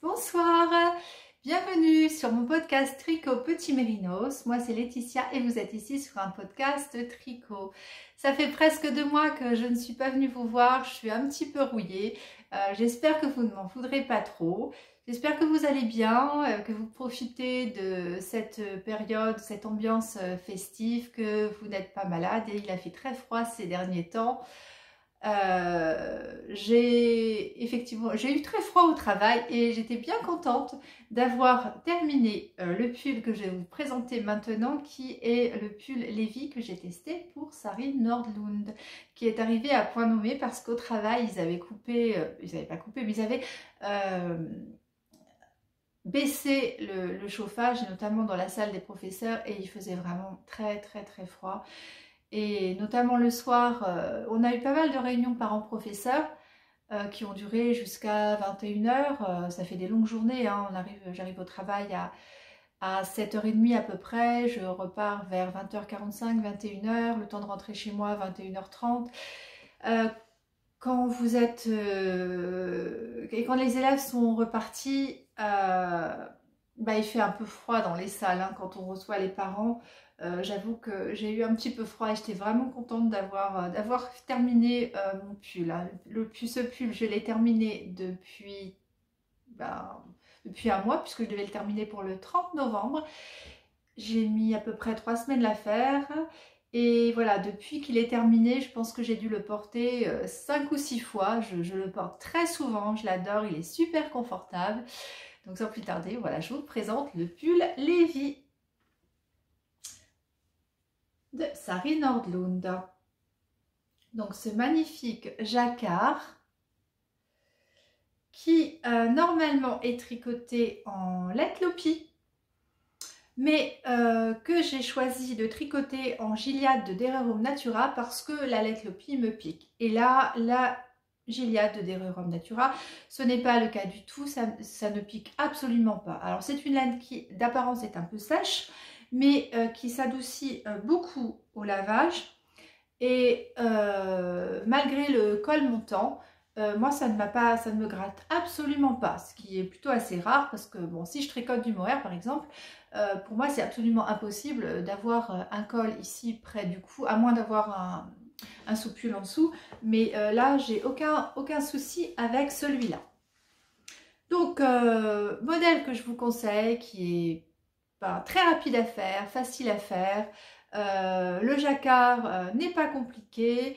Bonsoir, bienvenue sur mon podcast Tricot Petit Mérinos. Moi c'est Laetitia et vous êtes ici sur un podcast tricot. Ça fait presque 2 mois que je ne suis pas venue vous voir, je suis un petit peu rouillée. J'espère que vous ne m'en voudrez pas trop. J'espère que vous allez bien, que vous profitez de cette période, cette ambiance festive, que vous n'êtes pas malade et il a fait très froid ces derniers temps. J'ai eu très froid au travail et j'étais bien contente d'avoir terminé le pull que je vais vous présenter maintenant, qui est le pull Levi que j'ai testé pour Sari Nordlund, qui est arrivé à point nommé parce qu'au travail ils avaient coupé, ils n'avaient pas coupé, mais ils avaient baissé le chauffage, notamment dans la salle des professeurs, et il faisait vraiment très froid. Et notamment le soir, on a eu pas mal de réunions parents-professeurs qui ont duré jusqu'à 21 h. Ça fait des longues journées, hein. J'arrive au travail à 7h30 à peu près. Je repars vers 20h45, 21 h. Le temps de rentrer chez moi, 21h30. Quand vous êtes... et quand les élèves sont repartis, il fait un peu froid dans les salles, hein, quand on reçoit les parents. J'avoue que j'ai eu un petit peu froid et j'étais vraiment contente d'avoir terminé mon pull, hein. Ce pull, je l'ai terminé depuis un mois, puisque je devais le terminer pour le 30 novembre. J'ai mis à peu près 3 semaines à faire. Et voilà, depuis qu'il est terminé, je pense que j'ai dû le porter 5 ou 6 fois. Je le porte très souvent, je l'adore, il est super confortable. Donc sans plus tarder, voilà, je vous présente le pull Levi de Sari Nordlund. Donc ce magnifique jacquard qui normalement est tricoté en Letlopi, mais que j'ai choisi de tricoter en Gilliatt de Dererum Natura parce que la Letlopi me pique. Et là, la Gilliatt de Dererum Natura, ce n'est pas le cas du tout, ça ne pique absolument pas. Alors c'est une laine qui d'apparence est un peu sèche, mais qui s'adoucit beaucoup au lavage. Et malgré le col montant, moi ça ne me gratte absolument pas, ce qui est plutôt assez rare parce que bon, si je tricote du mohair par exemple, pour moi c'est absolument impossible d'avoir un col ici près du cou, à moins d'avoir un sous-pull en dessous, mais là j'ai aucun souci avec celui-là. Donc modèle que je vous conseille, qui est très rapide à faire, facile à faire. Le jacquard n'est pas compliqué.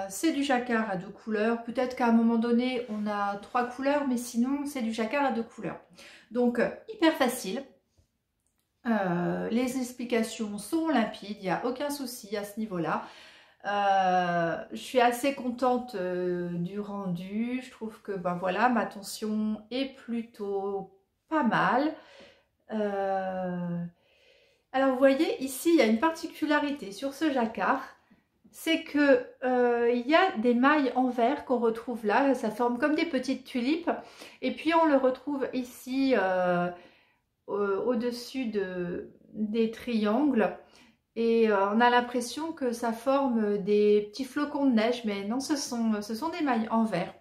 C'est du jacquard à 2 couleurs. Peut-être qu'à un moment donné, on a 3 couleurs, mais sinon, c'est du jacquard à 2 couleurs. Donc, hyper facile. Les explications sont limpides, il n'y a aucun souci à ce niveau-là. Je suis assez contente du rendu. Je trouve que voilà, ma tension est plutôt pas mal. Alors vous voyez ici il y a une particularité sur ce jacquard, c'est que il y a des mailles en verre qu'on retrouve là, ça forme comme des petites tulipes, et puis on le retrouve ici au-dessus des triangles, et on a l'impression que ça forme des petits flocons de neige, mais non, ce sont des mailles en verre.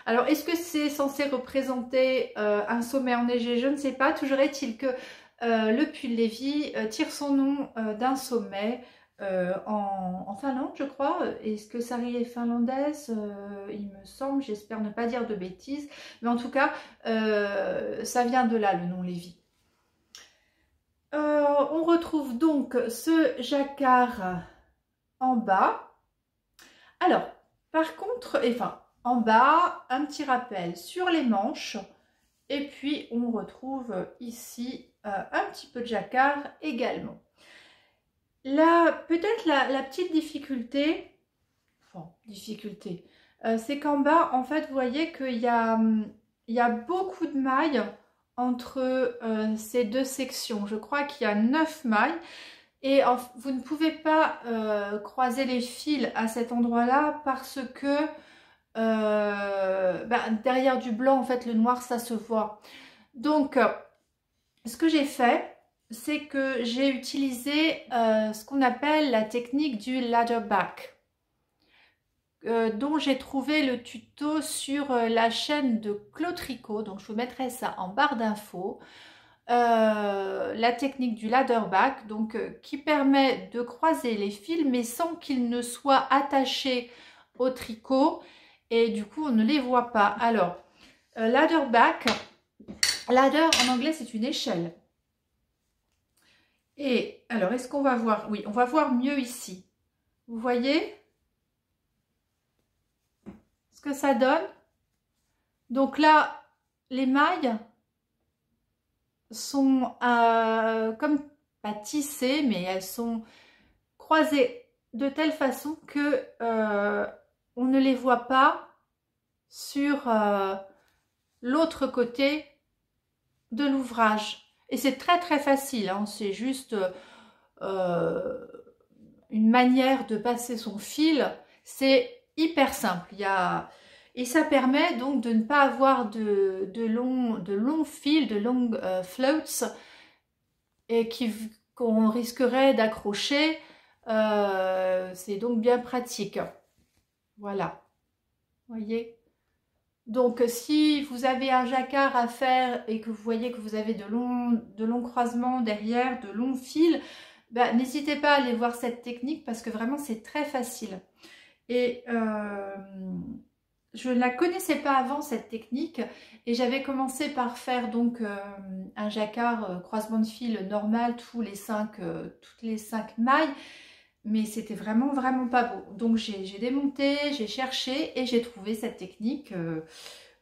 Alors est-ce que c'est censé représenter un sommet enneigé? Je ne sais pas. Toujours est-il que le pull Levi tire son nom d'un sommet en Finlande, je crois. Est-ce que Sari est finlandaise? Il me semble, j'espère ne pas dire de bêtises. Mais en tout cas, ça vient de là, le nom Levi. On retrouve donc ce jacquard en bas. Alors, par contre, en bas, un petit rappel sur les manches. Et puis, on retrouve ici un petit peu de jacquard également. Là, peut-être la petite difficulté, c'est qu'en bas, en fait, vous voyez qu'il y a beaucoup de mailles entre ces deux sections. Je crois qu'il y a 9 mailles. Et vous ne pouvez pas croiser les fils à cet endroit-là parce que derrière du blanc, en fait, le noir, ça se voit. Donc, ce que j'ai fait, c'est que j'ai utilisé ce qu'on appelle la technique du ladder back. dont j'ai trouvé le tuto sur la chaîne de Claude Tricot, donc je vous mettrai ça en barre d'infos. La technique du ladder back, donc qui permet de croiser les fils mais sans qu'ils ne soient attachés au tricot et du coup on ne les voit pas. Alors ladder back, ladder en anglais c'est une échelle. Et alors est-ce qu'on va voir? Oui, on va voir mieux ici. Vous voyez ce que ça donne? Donc là les mailles sont comme pas tissées, mais elles sont croisées de telle façon que on ne les voit pas sur l'autre côté de l'ouvrage. Et c'est très facile, hein, c'est juste une manière de passer son fil. C'est hyper simple. Et ça permet donc de ne pas avoir de longs fils, de longues floats et qu'on risquerait d'accrocher. C'est donc bien pratique. Voilà. Voyez. Donc si vous avez un jacquard à faire et que vous voyez que vous avez de longs croisements derrière, de longs fils, ben, n'hésitez pas à aller voir cette technique parce que vraiment c'est très facile. Et je ne la connaissais pas avant cette technique et j'avais commencé par faire donc un jacquard croisement de fil normal toutes les 5 mailles, mais c'était vraiment pas beau. Donc j'ai démonté, j'ai cherché et j'ai trouvé cette technique.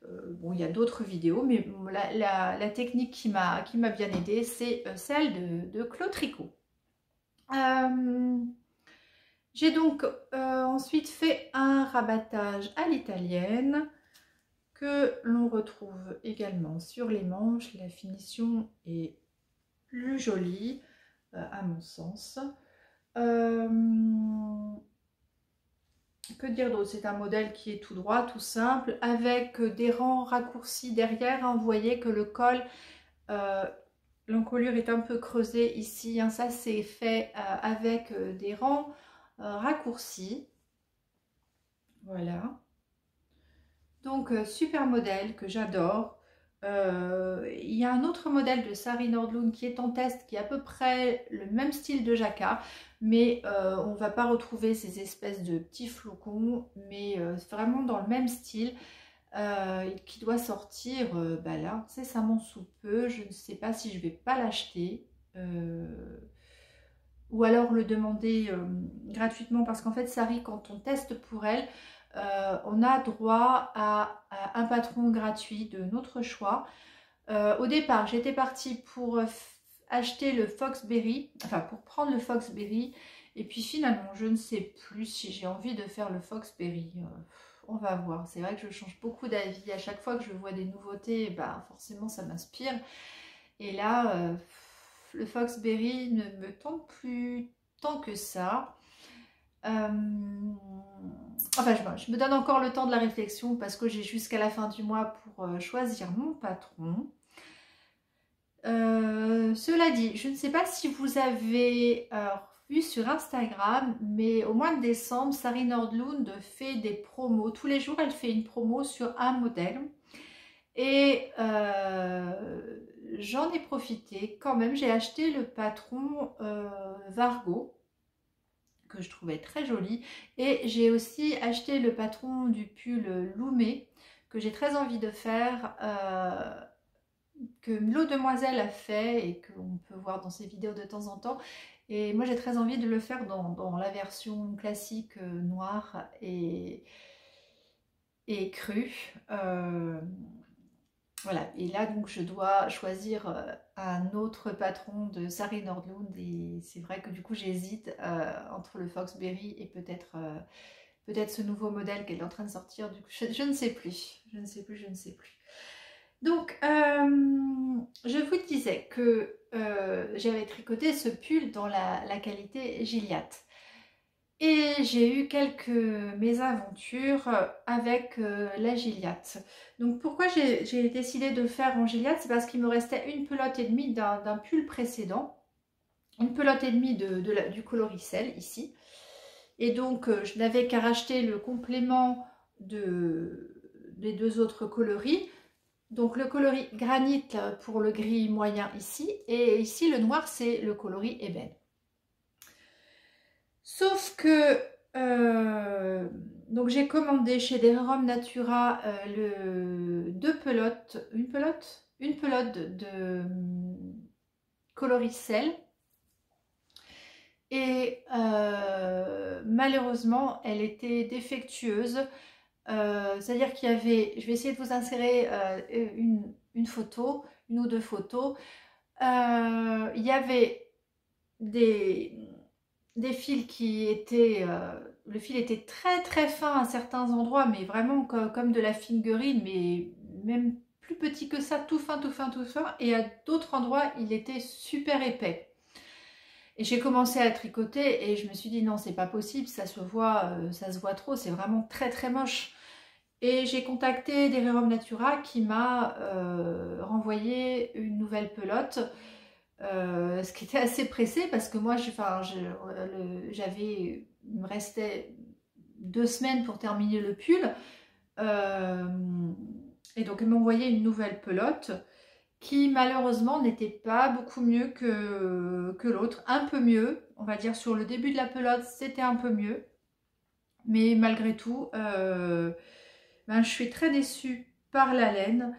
Bon, il y a d'autres vidéos, mais la technique qui m'a bien aidée, c'est celle de Claude Tricot. J'ai donc ensuite fait un rabattage à l'italienne que l'on retrouve également sur les manches. La finition est plus jolie à mon sens. Que dire d'autre? C'est un modèle qui est tout droit, tout simple, avec des rangs raccourcis derrière. Hein. Vous voyez que le col, l'encolure est un peu creusée ici. Hein. Ça, c'est fait avec des rangs raccourcis. Voilà. Donc, super modèle que j'adore. Il y a un autre modèle de Sari Nordlund qui est en test, qui est à peu près le même style de jacquard, mais on ne va pas retrouver ces espèces de petits flocons, mais vraiment dans le même style, qui doit sortir bah là, incessamment sous peu. Je ne sais pas si je vais pas l'acheter. Ou alors le demander gratuitement, parce qu'en fait Sari, quand on teste pour elle, on a droit à un patron gratuit de notre choix. Au départ, j'étais partie pour acheter le Foxberry, enfin pour prendre le Foxberry, et puis finalement, je ne sais plus si j'ai envie de faire le Foxberry. On va voir. C'est vrai que je change beaucoup d'avis. À chaque fois que je vois des nouveautés, bah, forcément, ça m'inspire. Et là, le Foxberry ne me tente plus tant que ça. Enfin, je me donne encore le temps de la réflexion parce que j'ai jusqu'à la fin du mois pour choisir mon patron. Cela dit, je ne sais pas si vous avez vu sur Instagram, mais au mois de décembre, Sari Nordlund fait des promos. Tous les jours, elle fait une promo sur un modèle. Et j'en ai profité quand même. J'ai acheté le patron Vargo, que je trouvais très joli, et j'ai aussi acheté le patron du pull Loumé que j'ai très envie de faire, que l'eau demoiselle a fait et qu'on peut voir dans ses vidéos de temps en temps, et moi j'ai très envie de le faire dans la version classique noire et crue. Voilà, et là donc je dois choisir un autre patron de Sari Nordlund, et c'est vrai que du coup j'hésite entre le Foxberry et peut-être ce nouveau modèle qu'elle est en train de sortir. Du coup, je ne sais plus, je ne sais plus. Donc je vous disais que j'avais tricoté ce pull dans la qualité Gilliatt. Et j'ai eu quelques mésaventures avec la Gilliatt. Donc pourquoi j'ai décidé de le faire en Gilliatt? C'est parce qu'il me restait une pelote et demie d'un pull précédent. Une pelote et demie du coloricel ici. Et donc, je n'avais qu'à racheter le complément des deux autres coloris. Donc, le coloris granit pour le gris moyen ici. Et ici, le noir, c'est le coloris ébène. Sauf que, donc j'ai commandé chez Dererom Natura deux pelotes, une pelote de coloris sel. Et malheureusement, elle était défectueuse. C'est-à-dire qu'il y avait, je vais essayer de vous insérer une photo, une ou deux photos. Il y avait des fils qui étaient, le fil était très très fin à certains endroits, mais vraiment comme de la fingering, mais même plus petit que ça, tout fin, tout fin, tout fin. Et à d'autres endroits, il était super épais. Et j'ai commencé à tricoter et je me suis dit non, c'est pas possible, ça se voit trop, c'est vraiment très très moche. Et j'ai contacté Dererom Natura qui m'a renvoyé une nouvelle pelote, ce qui était assez pressé parce que moi, il me restait 2 semaines pour terminer le pull. Et donc, ils m'ont envoyé une nouvelle pelote qui malheureusement n'était pas beaucoup mieux que l'autre, un peu mieux, on va dire sur le début de la pelote c'était un peu mieux, mais malgré tout je suis très déçue par la laine.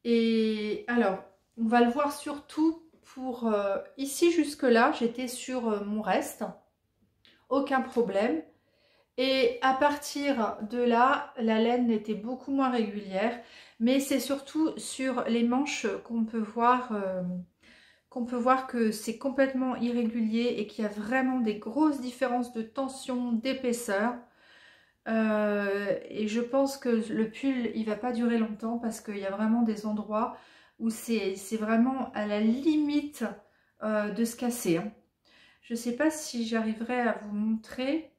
Et alors on va le voir surtout pour ici jusque là j'étais sur mon reste, aucun problème, et à partir de là la laine était beaucoup moins régulière. Mais c'est surtout sur les manches qu'on peut voir que c'est complètement irrégulier et qu'il y a vraiment des grosses différences de tension, d'épaisseur. Et je pense que le pull, il va pas durer longtemps parce qu'il y a vraiment des endroits où c'est vraiment à la limite de se casser, hein. Je sais pas si j'arriverai à vous montrer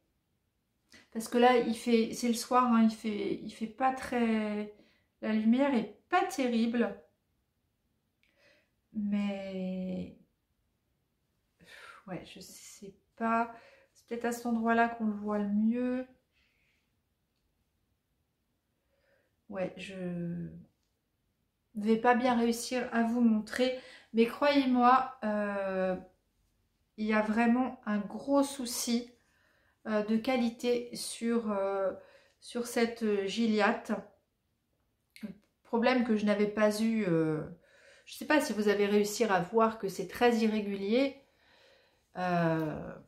parce que là, c'est le soir, hein, il fait pas très... La lumière est pas terrible, mais ouais, je sais pas. C'est peut-être à cet endroit-là qu'on le voit le mieux. Ouais, je vais pas bien réussir à vous montrer, mais croyez-moi, il y a vraiment un gros souci de qualité sur cette Gilliatt. Problème que je n'avais pas eu. Je sais pas si vous avez réussi à voir que c'est très irrégulier. Voilà,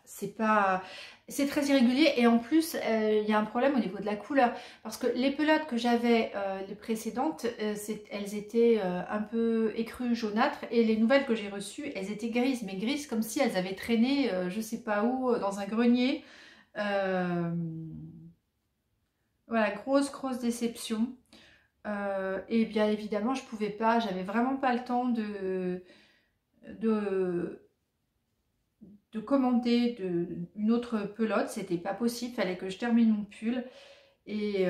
c'est très irrégulier et en plus il y a un problème au niveau de la couleur parce que les pelotes que j'avais les précédentes elles étaient un peu écrues jaunâtres, et les nouvelles que j'ai reçues elles étaient grises, mais grises comme si elles avaient traîné je sais pas où dans un grenier. Voilà, grosse déception. Et bien évidemment je pouvais pas, j'avais vraiment pas le temps de commander une autre pelote, c'était pas possible, fallait que je termine mon pull. Et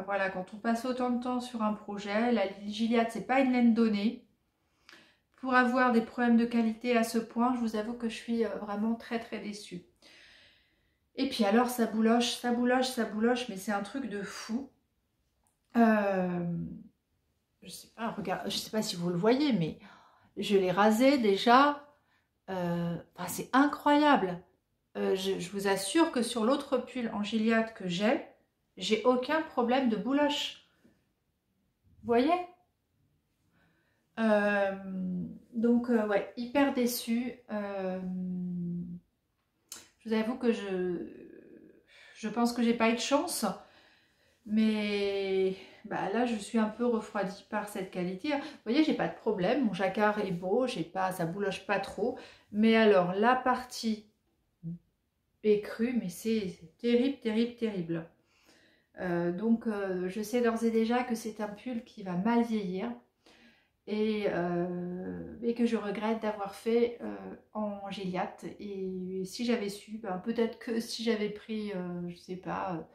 voilà, quand on passe autant de temps sur un projet, la Gilliatt c'est pas une laine donnée. Pour avoir des problèmes de qualité à ce point, je vous avoue que je suis vraiment très déçue. Et puis alors ça bouloche, mais c'est un truc de fou. Je sais pas, regarde, je sais pas si vous le voyez, mais je l'ai rasé déjà. C'est incroyable. Je vous assure que sur l'autre pull en Gilliatt que j'ai aucun problème de bouloche. Vous voyez? Donc ouais, hyper déçue. Je vous avoue que je pense que j'ai pas eu de chance, mais là je suis un peu refroidie par cette qualité. Vous voyez, j'ai pas de problème, mon jacquard est beau, ça bouloche pas trop, mais alors la partie écrue, mais c'est terrible. Donc je sais d'ores et déjà que c'est un pull qui va mal vieillir et que je regrette d'avoir fait en Gilliatt. Et si j'avais su, peut-être que si j'avais pris, je sais pas,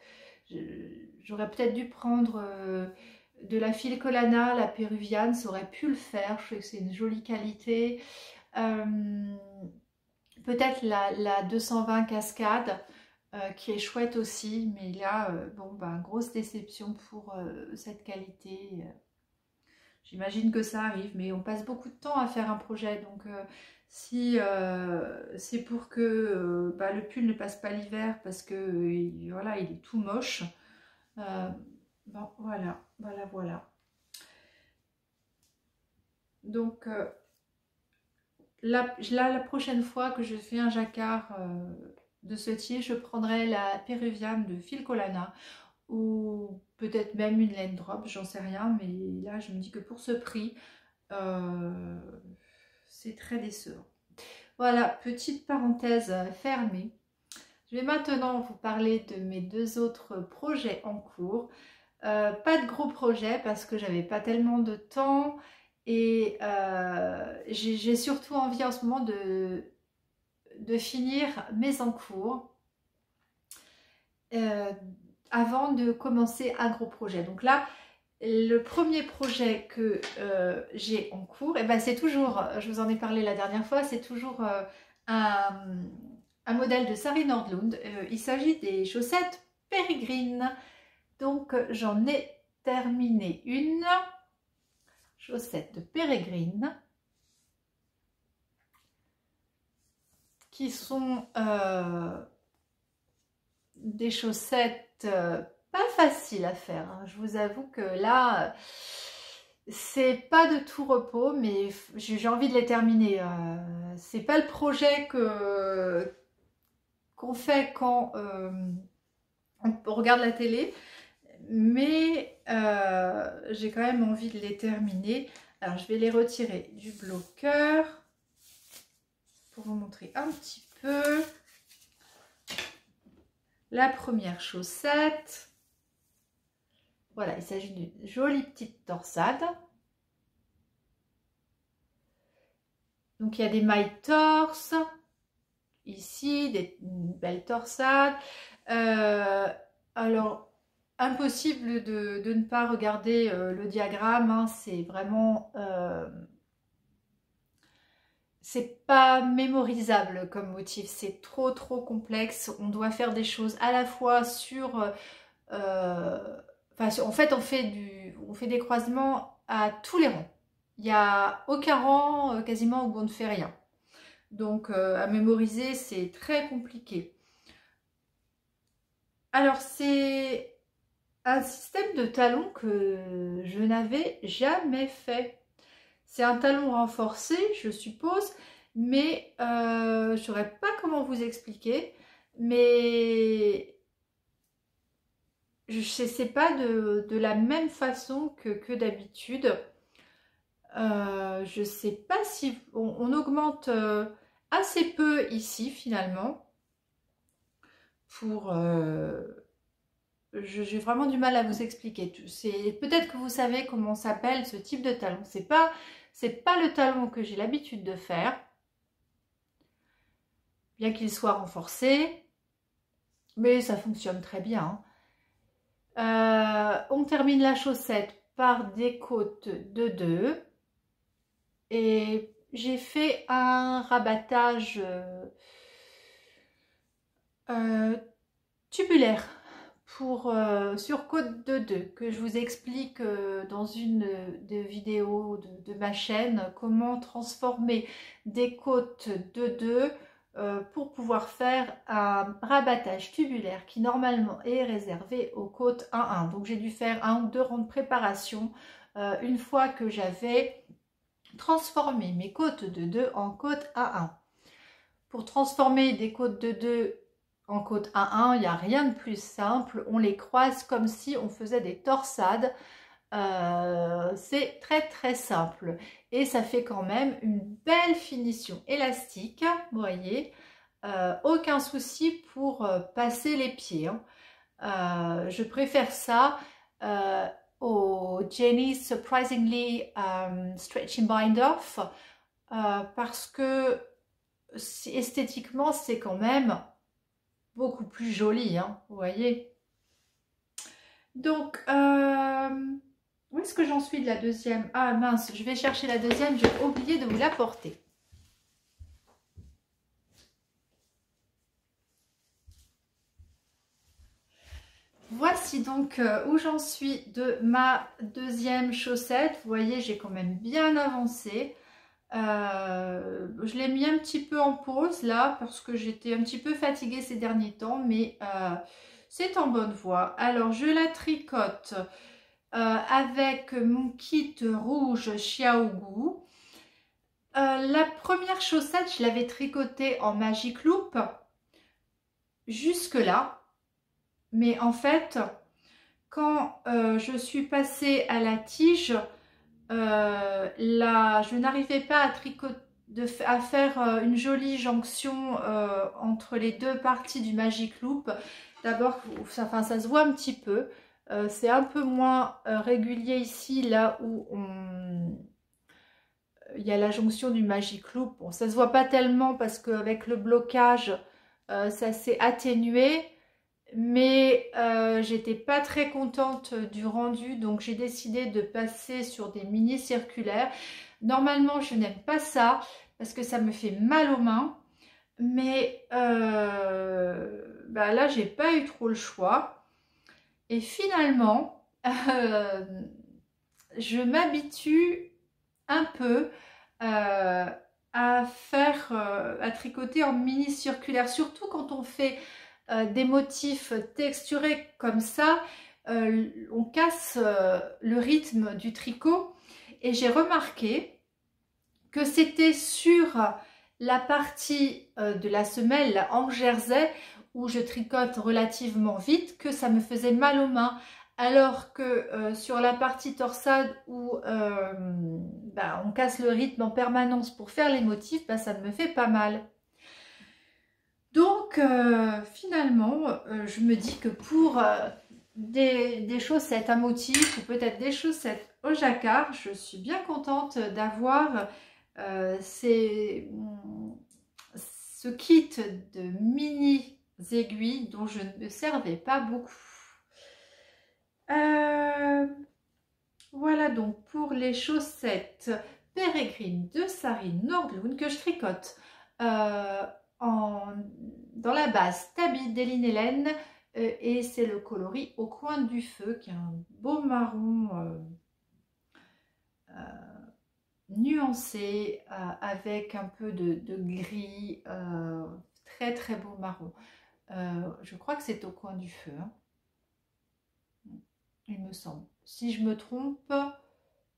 j'aurais peut-être dû prendre de la fil Collana, la péruviane, ça aurait pu le faire. Je sais que c'est une jolie qualité. Peut-être la 220 cascade qui est chouette aussi, mais là, bon, ben, grosse déception pour cette qualité. J'imagine que ça arrive, mais on passe beaucoup de temps à faire un projet, donc si c'est pour que bah, le pull ne passe pas l'hiver parce que voilà, il est tout moche, bon, voilà. Donc là, la prochaine fois que je fais un jacquard de ce type, je prendrai la Péruviane de Phil Colana ou peut-être même une laine drop, j'en sais rien, mais là je me dis que pour ce prix, c'est très décevant. Voilà, petite parenthèse fermée. Je vais maintenant vous parler de mes deux autres projets en cours. Pas de gros projets parce que j'avais pas tellement de temps et j'ai surtout envie en ce moment de finir mes en cours avant de commencer un gros projet. Donc là, le premier projet que j'ai en cours, et ben c'est toujours, je vous en ai parlé la dernière fois, c'est toujours un modèle de Sari Nordlund. Il s'agit des chaussettes Peregrine. Donc j'en ai terminé une chaussette de Peregrine qui sont des chaussettes pas faciles à faire, hein. Je vous avoue que là c'est pas de tout repos, mais j'ai envie de les terminer. C'est pas le projet qu'on fait quand on regarde la télé, mais j'ai quand même envie de les terminer. Alors je vais les retirer du bloqueur pour vous montrer un petit peu. La première chaussette, voilà, il s'agit d'une jolie petite torsade. Donc il y a des mailles torse, ici, une belle torsade. Alors, impossible de ne pas regarder le diagramme, hein, c'est vraiment... c'est pas mémorisable comme motif, c'est trop complexe. On doit faire des choses à la fois sur... en fait, on fait des croisements à tous les rangs. Il n'y a aucun rang quasiment où on ne fait rien. Donc, à mémoriser, c'est très compliqué. Alors, c'est un système de talons que je n'avais jamais fait. C'est un talon renforcé, je suppose, mais je ne saurais pas comment vous expliquer. Mais c'est pas de la même façon que d'habitude. Je sais pas si on augmente assez peu ici finalement. J'ai vraiment du mal à vous expliquer. Peut-être que vous savez comment s'appelle ce type de talon. C'est pas le talon que j'ai l'habitude de faire, bien qu'il soit renforcé, mais ça fonctionne très bien. On termine la chaussette par des côtes de 2 et j'ai fait un rabattage tubulaire sur côte de 2 que je vous explique dans une des vidéos de ma chaîne, comment transformer des côtes de 2 pour pouvoir faire un rabattage tubulaire qui normalement est réservé aux côtes 1-1. Donc j'ai dû faire 1 ou 2 rangs de préparation une fois que j'avais transformé mes côtes de 2 en côtes 1-1. Pour transformer des côtes de 2 en côte 1-1, il n'y a rien de plus simple. On les croise comme si on faisait des torsades. C'est très simple. Et ça fait quand même une belle finition élastique. Vous voyez, aucun souci pour passer les pieds, hein. Je préfère ça au Jenny's Surprisingly Stretching Bind Off parce que esthétiquement, c'est quand même beaucoup plus joli, hein, vous voyez. Donc, où est-ce que j'en suis de la deuxième? Ah mince, je vais chercher la deuxième, j'ai oublié de vous l'apporter. voici donc où j'en suis de ma deuxième chaussette. Vous voyez, j'ai quand même bien avancé. Je l'ai mis un petit peu en pause là parce que j'étais un petit peu fatiguée ces derniers temps, mais c'est en bonne voie. Alors je la tricote avec mon kit rouge Xiaogu. La première chaussette, je l'avais tricotée en Magic Loop jusque là, mais en fait quand je suis passée à la tige, je n'arrivais pas à tricoter, à faire une jolie jonction entre les deux parties du Magic Loop. D'abord, ça se voit un petit peu. C'est un peu moins régulier ici, là où il y a la jonction du Magic Loop. Bon, ça se voit pas tellement parce qu'avec le blocage, ça s'est atténué. Mais j'étais pas très contente du rendu, donc j'ai décidé de passer sur des mini circulaires. Normalement je n'aime pas ça parce que ça me fait mal aux mains, mais là j'ai pas eu trop le choix. Et finalement je m'habitue un peu à tricoter en mini circulaire, surtout quand on fait des motifs texturés comme ça, on casse le rythme du tricot. Et j'ai remarqué que c'était sur la partie de la semelle, la hanche jersey, où je tricote relativement vite, que ça me faisait mal aux mains. Alors que sur la partie torsade où on casse le rythme en permanence pour faire les motifs, ça ne me fait pas mal. Donc finalement, je me dis que pour des chaussettes à motif ou peut-être des chaussettes au jacquard, je suis bien contente d'avoir ce kit de mini aiguilles dont je ne me servais pas beaucoup. Voilà donc pour les chaussettes Pérégrine de Sari Nordlund que je tricote dans la base Tabi d'Eline Hélène et c'est le coloris Au coin du feu qui est un beau marron nuancé avec un peu de gris, très très beau marron. Je crois que c'est Au coin du feu, hein. Il me semble. Si je me trompe,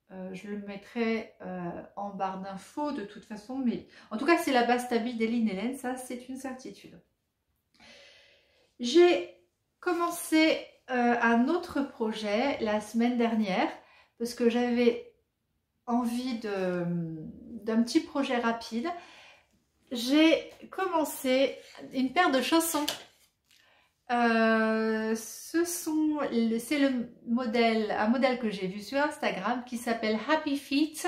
je le mettrai en barre d'infos de toute façon, mais en tout cas c'est la base Tabi d'Eline Hélène, ça c'est une certitude. J'ai commencé un autre projet la semaine dernière parce que j'avais envie d'un petit projet rapide. J'ai commencé une paire de chaussons. C'est un modèle que j'ai vu sur Instagram qui s'appelle Happy Feet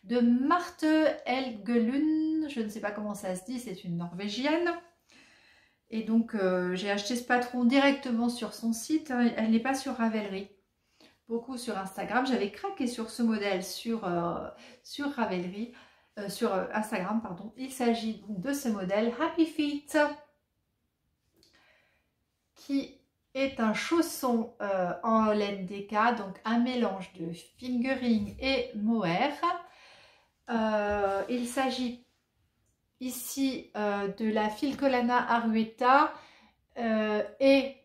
de Marte Helgelund. Je ne sais pas comment ça se dit, c'est une Norvégienne. Et donc j'ai acheté ce patron directement sur son site, hein. Elle n'est pas sur Ravelry, beaucoup sur Instagram. J'avais craqué sur ce modèle sur Ravelry, sur Instagram, pardon. Il s'agit donc de ce modèle Happy Feet, qui est un chausson en laine déca, donc un mélange de fingering et mohair. Il s'agit ici de la Filcolana Arueta et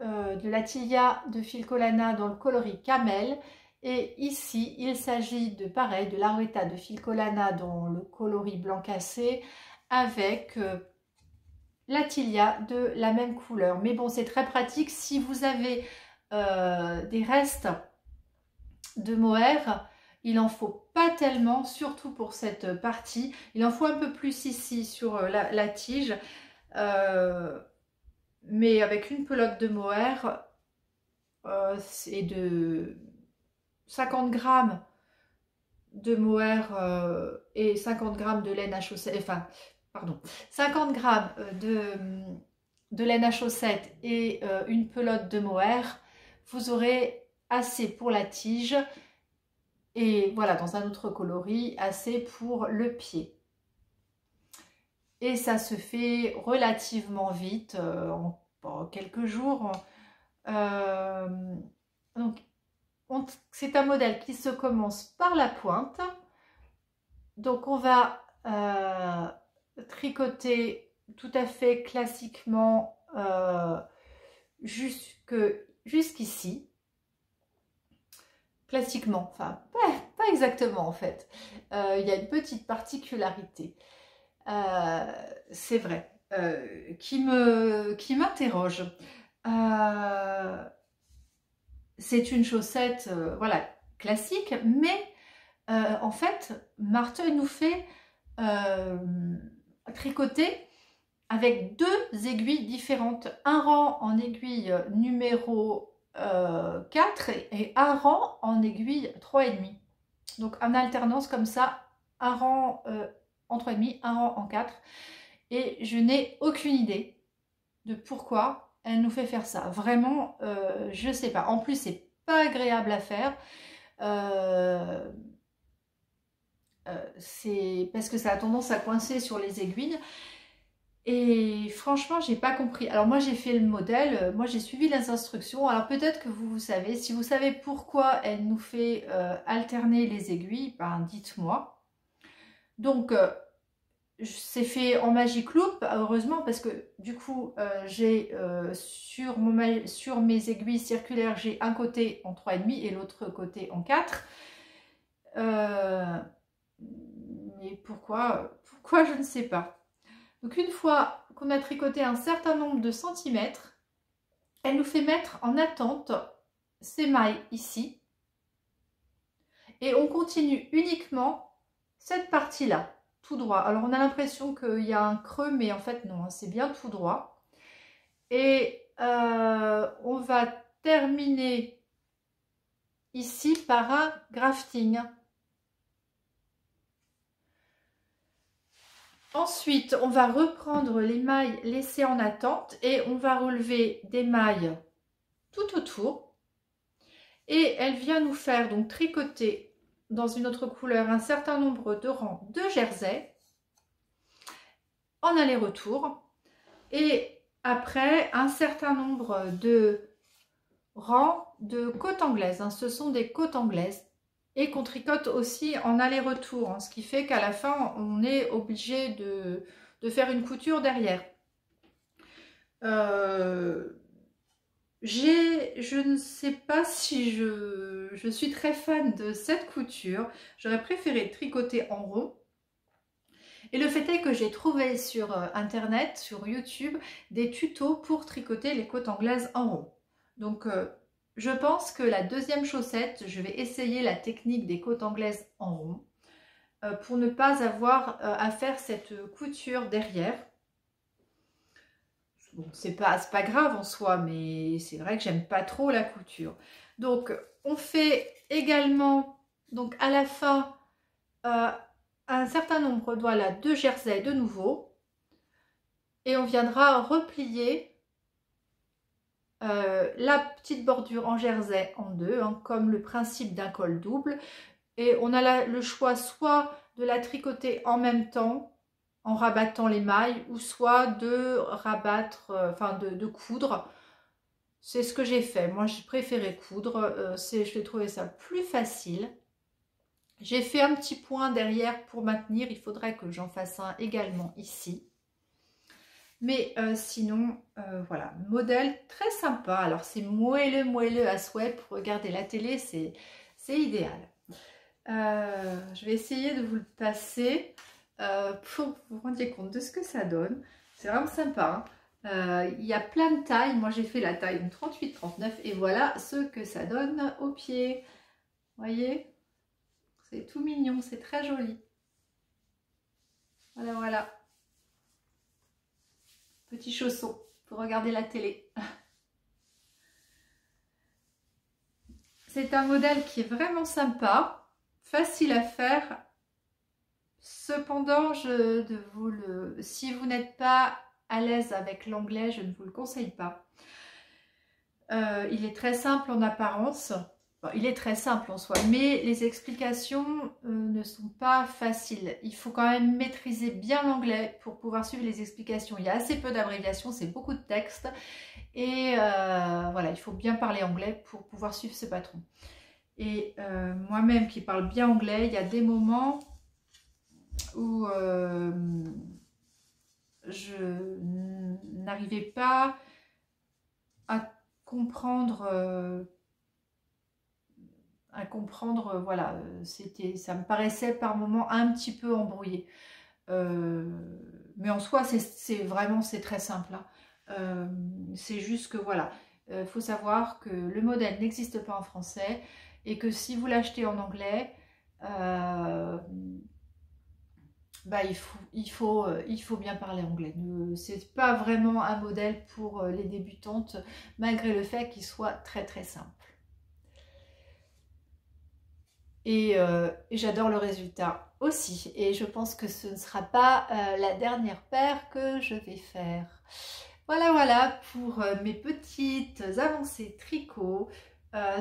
de la Tilia de Filcolana dans le coloris Camel. Et ici, il s'agit de pareil, de l'Arueta de Filcolana dans le coloris blanc cassé avec la Tilia de la même couleur. Mais bon, c'est très pratique si vous avez des restes de mohair. Il en faut pas tellement, surtout pour cette partie. Il en faut un peu plus ici sur la tige. Mais avec une pelote de mohair et de 50 grammes de mohair et 50 grammes de laine à chaussettes, enfin, pardon, 50 grammes de laine à chaussettes et une pelote de mohair, vous aurez assez pour la tige. Et voilà, dans un autre coloris, assez pour le pied. Et ça se fait relativement vite, en quelques jours. Donc, c'est un modèle qui se commence par la pointe. Donc, on va tricoter tout à fait classiquement jusqu'ici. Classiquement, enfin, pas exactement en fait. Il y a une petite particularité, c'est vrai, qui m'interroge. C'est une chaussette, voilà, classique, mais en fait, Marthe nous fait tricoter avec deux aiguilles différentes. Un rang en aiguille numéro 4 et un rang en aiguille 3,5. Donc en alternance comme ça, un rang en 3,5, un rang en 4. Et je n'ai aucune idée de pourquoi elle nous fait faire ça. Vraiment, je ne sais pas. En plus, c'est pas agréable à faire. C'est parce que ça a tendance à coincer sur les aiguilles. Et franchement, j'ai pas compris. Alors moi, j'ai fait le modèle, moi j'ai suivi les instructions. Alors peut-être que vous savez, si vous savez pourquoi elle nous fait alterner les aiguilles, ben dites-moi. Donc c'est fait en Magic Loop, heureusement, parce que du coup, j'ai sur mes aiguilles circulaires, j'ai un côté en 3,5 et l'autre côté en 4. Mais pourquoi je ne sais pas. Donc une fois qu'on a tricoté un certain nombre de centimètres, elle nous fait mettre en attente ces mailles ici. Et on continue uniquement cette partie-là, tout droit. Alors on a l'impression qu'il y a un creux, mais en fait non, c'est bien tout droit. Et on va terminer ici par un grafting. Ensuite, on va reprendre les mailles laissées en attente et on va relever des mailles tout autour. Et elle vient nous faire donc tricoter dans une autre couleur un certain nombre de rangs de jersey en aller-retour. Et après, un certain nombre de rangs de côte anglaise. Ce sont des côtes anglaises. Et qu'on tricote aussi en aller-retour, ce qui fait qu'à la fin, on est obligé de faire une couture derrière. Je ne sais pas si je suis très fan de cette couture. J'aurais préféré tricoter en rond. Et le fait est que j'ai trouvé sur internet, sur YouTube, des tutos pour tricoter les côtes anglaises en rond. Donc je pense que la deuxième chaussette, je vais essayer la technique des côtes anglaises en rond pour ne pas avoir à faire cette couture derrière. Bon, c'est pas grave en soi, mais c'est vrai que j'aime pas trop la couture. Donc on fait également, donc à la fin, un certain nombre voilà, de jersey de nouveau. Et on viendra replier la petite bordure en jersey en deux, comme le principe d'un col double. Et on a le choix soit de la tricoter en même temps, en rabattant les mailles, ou soit de rabattre, de coudre. C'est ce que j'ai fait. Moi, j'ai préféré coudre. J'ai trouvé ça plus facile. J'ai fait un petit point derrière pour maintenir. Il faudrait que j'en fasse un également ici. Mais sinon, voilà, modèle très sympa. Alors, c'est moelleux à souhait. Pour regarder la télé, c'est idéal. Je vais essayer de vous le passer pour que vous vous rendiez compte de ce que ça donne. C'est vraiment sympa. Il y a plein de tailles. Moi, j'ai fait la taille 38-39 et voilà ce que ça donne au pied. Vous voyez? C'est tout mignon, c'est très joli. Voilà, voilà. Petit chausson pour regarder la télé. C'est un modèle qui est vraiment sympa, facile à faire. Cependant, si vous n'êtes pas à l'aise avec l'anglais, je ne vous le conseille pas. Il est très simple en apparence. Bon, il est très simple en soi, mais les explications ne sont pas faciles. Il faut quand même maîtriser bien l'anglais pour pouvoir suivre les explications. Il y a assez peu d'abréviations, c'est beaucoup de texte. Et voilà, il faut bien parler anglais pour pouvoir suivre ce patron. Et moi-même qui parle bien anglais, il y a des moments où je n'arrivais pas à comprendre, voilà, ça me paraissait par moments un petit peu embrouillé. Mais en soi, c'est très simple, hein. C'est juste que voilà, faut savoir que le modèle n'existe pas en français et que si vous l'achetez en anglais, bah, il faut bien parler anglais. C'est pas vraiment un modèle pour les débutantes, malgré le fait qu'il soit très très simple. Et j'adore le résultat aussi. Et je pense que ce ne sera pas la dernière paire que je vais faire. Voilà, voilà pour mes petites avancées tricot.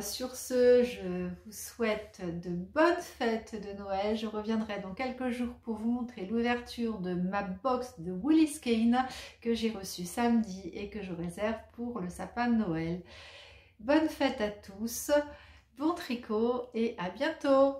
Sur ce, je vous souhaite de bonnes fêtes de Noël. Je reviendrai dans quelques jours pour vous montrer l'ouverture de ma box de Woolly Skein que j'ai reçue samedi et que je réserve pour le sapin de Noël. Bonne fête à tous, bon tricot et à bientôt!